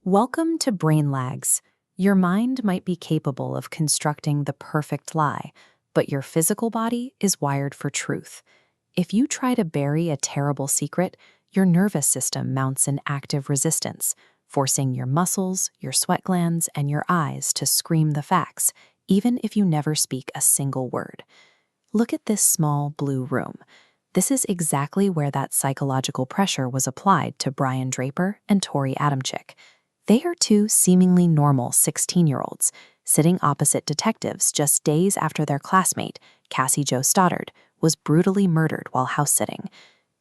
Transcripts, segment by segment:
Welcome to Brain Lags. Your mind might be capable of constructing the perfect lie, but your physical body is wired for truth. If you try to bury a terrible secret, your nervous system mounts an active resistance, forcing your muscles, your sweat glands, and your eyes to scream the facts, even if you never speak a single word. Look at this small blue room. This is exactly where that psychological pressure was applied to Brian Draper and Torey Adamcik. They are two seemingly normal 16-year-olds sitting opposite detectives just days after their classmate, Cassie Jo Stoddart, was brutally murdered while house-sitting.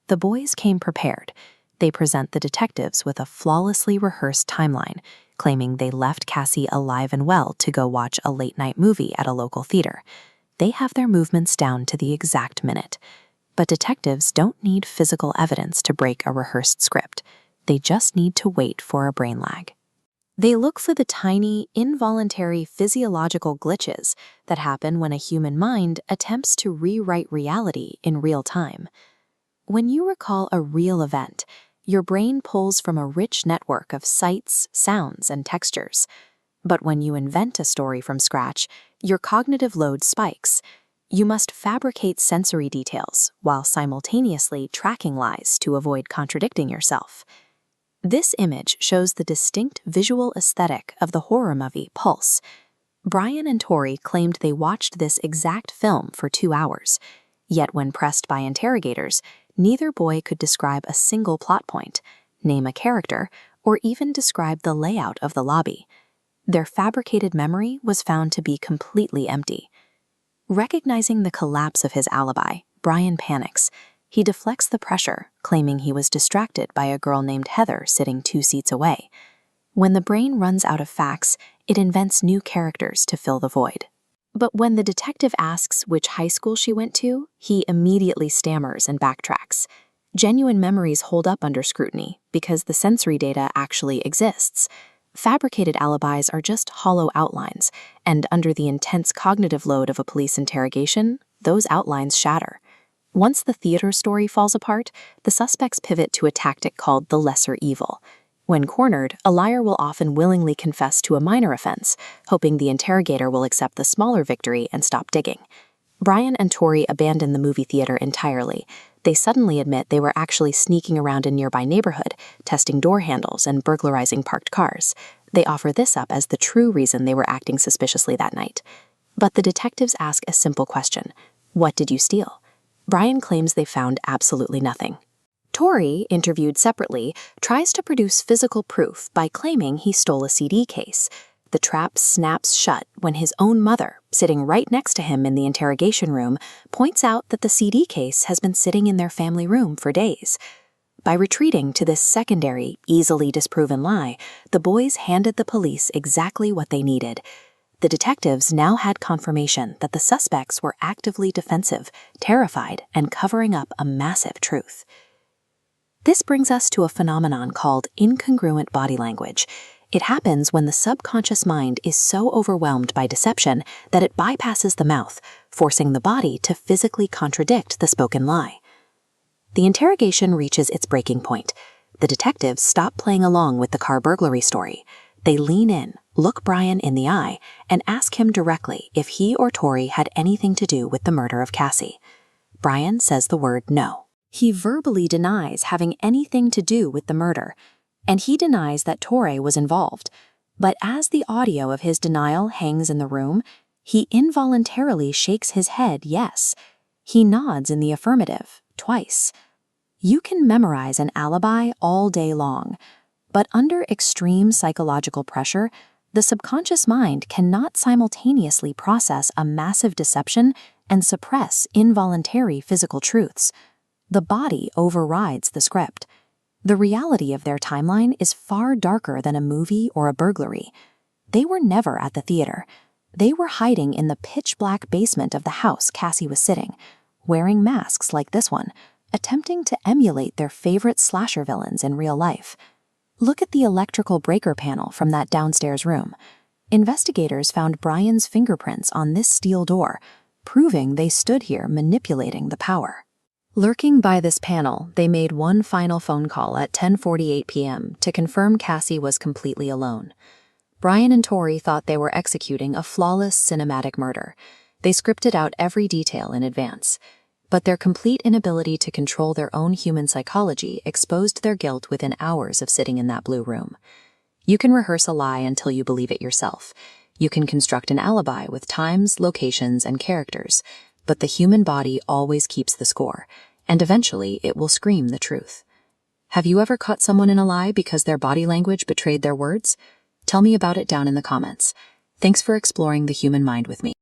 The boys came prepared. They present the detectives with a flawlessly rehearsed timeline, claiming they left Cassie alive and well to go watch a late-night movie at a local theater. They have their movements down to the exact minute. But detectives don't need physical evidence to break a rehearsed script. They just need to wait for a brain lag. They look for the tiny, involuntary physiological glitches that happen when a human mind attempts to rewrite reality in real time. When you recall a real event, your brain pulls from a rich network of sights, sounds, and textures. But when you invent a story from scratch, your cognitive load spikes. You must fabricate sensory details while simultaneously tracking lies to avoid contradicting yourself. This image shows the distinct visual aesthetic of the horror movie Pulse. Brian and Torey claimed they watched this exact film for 2 hours. Yet when pressed by interrogators, neither boy could describe a single plot point, name a character, or even describe the layout of the lobby. Their fabricated memory was found to be completely empty. Recognizing the collapse of his alibi, Brian panics. He deflects the pressure, claiming he was distracted by a girl named Heather sitting 2 seats away. When the brain runs out of facts, it invents new characters to fill the void. But when the detective asks which high school she went to, he immediately stammers and backtracks. Genuine memories hold up under scrutiny because the sensory data actually exists. Fabricated alibis are just hollow outlines, and under the intense cognitive load of a police interrogation, those outlines shatter. Once the theater story falls apart, the suspects pivot to a tactic called the lesser evil. When cornered, a liar will often willingly confess to a minor offense, hoping the interrogator will accept the smaller victory and stop digging. Brian and Torey abandon the movie theater entirely. They suddenly admit they were actually sneaking around a nearby neighborhood, testing door handles and burglarizing parked cars. They offer this up as the true reason they were acting suspiciously that night. But the detectives ask a simple question: what did you steal? Brian claims they found absolutely nothing. Torey, interviewed separately, tries to produce physical proof by claiming he stole a CD case. The trap snaps shut when his own mother, sitting right next to him in the interrogation room, points out that the CD case has been sitting in their family room for days. By retreating to this secondary, easily disproven lie, the boys handed the police exactly what they needed. The detectives now had confirmation that the suspects were actively defensive, terrified, and covering up a massive truth. This brings us to a phenomenon called incongruent body language. It happens when the subconscious mind is so overwhelmed by deception that it bypasses the mouth, forcing the body to physically contradict the spoken lie. The interrogation reaches its breaking point. The detectives stop playing along with the car burglary story. They lean in, look Brian in the eye, and ask him directly if he or Torey had anything to do with the murder of Cassie. Brian says the word no. He verbally denies having anything to do with the murder, and he denies that Torey was involved. But as the audio of his denial hangs in the room, he involuntarily shakes his head yes. He nods in the affirmative, twice. You can memorize an alibi all day long, but under extreme psychological pressure, the subconscious mind cannot simultaneously process a massive deception and suppress involuntary physical truths. The body overrides the script. The reality of their timeline is far darker than a movie or a burglary. They were never at the theater. They were hiding in the pitch-black basement of the house Cassie was sitting, wearing masks like this one, attempting to emulate their favorite slasher villains in real life. Look at the electrical breaker panel from that downstairs room. Investigators found Brian's fingerprints on this steel door, proving they stood here manipulating the power. Lurking by this panel, they made one final phone call at 10:48 p.m. to confirm Cassie was completely alone. Brian and Torey thought they were executing a flawless cinematic murder. They scripted out every detail in advance. But their complete inability to control their own human psychology exposed their guilt within hours of sitting in that blue room. You can rehearse a lie until you believe it yourself. You can construct an alibi with times, locations, and characters, but the human body always keeps the score, and eventually it will scream the truth. Have you ever caught someone in a lie because their body language betrayed their words? Tell me about it down in the comments. Thanks for exploring the human mind with me.